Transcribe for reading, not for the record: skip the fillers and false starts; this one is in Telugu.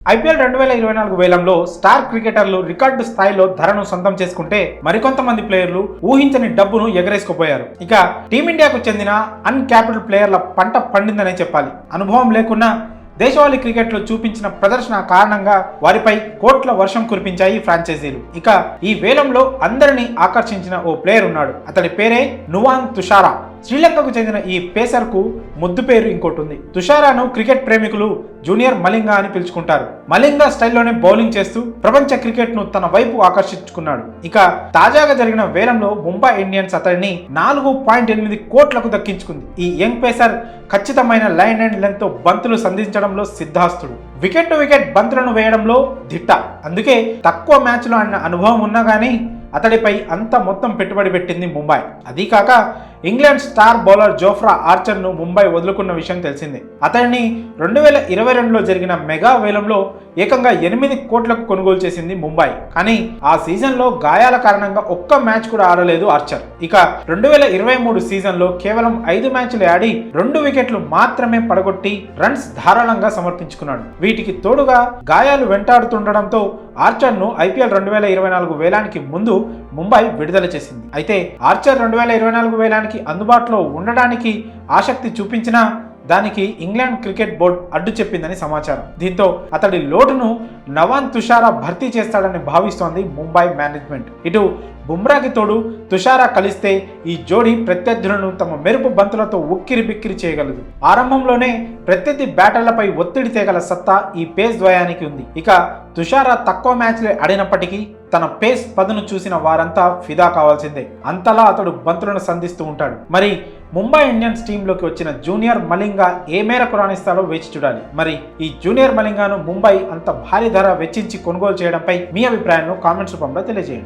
ఐపీఎల్ 2024 వేలంలో స్టార్ క్రికెటర్లు రికార్డు స్థాయిలో ధరను సొంతం చేసుకుంటే మరికొంతమంది ప్లేయర్లు ఊహించని డబ్బును ఎగరేసుకుపోయారు. ఇక టీమిండియాకు చెందిన అన్క్యాప్డ్ ప్లేయర్ల పంట పండిందనే చెప్పాలి. అనుభవం లేకున్నా దేశవాళీ క్రికెట్లో చూపించిన ప్రదర్శన కారణంగా వారిపై కోట్ల వర్షం కురిపించాయి ఫ్రాంచైజీలు. ఇక ఈ వేలంలో అందరినీ ఆకర్షించిన ఓ ప్లేయర్ ఉన్నాడు. అతడి పేరే నువాంగ్ తుషారా. శ్రీలంకకు చెందిన ఈ పేసర్ కు ముద్దు పేరు ఇంకోటి ఉంది. తుషారాను క్రికెట్ ప్రేమికులు జూనియర్ మలింగా అని పిలుచుకుంటారు. మలింగా స్టైల్లోనే బౌలింగ్ చేస్తూ ప్రపంచ క్రికెట్ ను తన వైపు ఆకర్షించుకున్నాడు. ఇక తాజాగా జరిగిన వేలంలో ముంబై ఇండియన్స్ అతడిని 4.8 కోట్లకు దక్కించుకుంది. ఈ యంగ్ పేసర్ ఖచ్చితమైన లైన్ అండ్ లెంత్ తో బంతులు సంధించడంలో సిద్ధాస్తుడు. వికెట్ టు వికెట్ బంతులను వేయడంలో దిట్ట. అందుకే తక్కువ మ్యాచ్లో ఆడిన అనుభవం ఉన్నా కానీ అతడిపై అంత మొత్తం పెట్టుబడి పెట్టింది ముంబై. అదీ కాక ఇంగ్లాండ్ స్టార్ బౌలర్ జోఫ్రా ఆర్చర్ను ముంబై వదులుకున్న విషయం తెలిసిందే. అతడిని 2022లో జరిగిన మెగా వేలంలో ఏకంగా 8 కోట్లకు కొనుగోలు చేసింది ముంబై. కానీ ఆ సీజన్లో గాయాల కారణంగా ఒక్క మ్యాచ్ కూడా ఆడలేదు ఆర్చర్. ఇక 2023 సీజన్లో కేవలం 5 మ్యాచ్లు ఆడి 2 వికెట్లు మాత్రమే పడగొట్టి రన్స్ ధారాళంగా సమర్పించుకున్నాడు. వీటికి తోడుగా గాయాలు వెంటాడుతుండడంతో ఆర్చర్ను ఐపీఎల్ 2024 వేలానికి ముందు ముంబై విడుదల చేసింది. అయితే ఆర్చర్ 2024 వేలానికి అందుబాటులో ఉండడానికి ఆసక్తి చూపించినా దానికి ఇంగ్లాండ్ క్రికెట్ బోర్డు అడ్డు చెప్పిందని సమాచారం. దీంతో అతడి లోటును నవాన్ తుషారా భర్తీ చేస్తాడని భావిస్తోంది ముంబై మేనేజ్మెంట్. ఇటు బుమ్రాకి తోడు తుషారా కలిస్తే ఈ జోడీ ప్రత్యర్థులను తమ మెరుపు బంతులతో ఉక్కిరి బిక్కిరి చేయగలదు. ఆరంభంలోనే ప్రత్యర్థి బ్యాటర్లపై ఒత్తిడి తేగల సత్తా ఈ పేస్ ద్వయానికి ఉంది. ఇక తుషారా తక్కువ మ్యాచ్లే ఆడినప్పటికీ తన పేస్ పదును చూసిన వారంతా ఫిదా కావాల్సిందే. అంతలా అతడు బంతులను సంధిస్తూ ఉంటాడు. మరి ముంబై ఇండియన్స్ టీంలోకి వచ్చిన జూనియర్ మలింగా ఏ మేరకు రాణిస్తాడో వేచి చూడాలి. మరి ఈ జూనియర్ మలింగాను ముంబై అంత భారీ ధర వెచ్చించి కొనుగోలు చేయడంపై మీ అభిప్రాయాలను కామెంట్స్ రూపంలో తెలియజేయండి.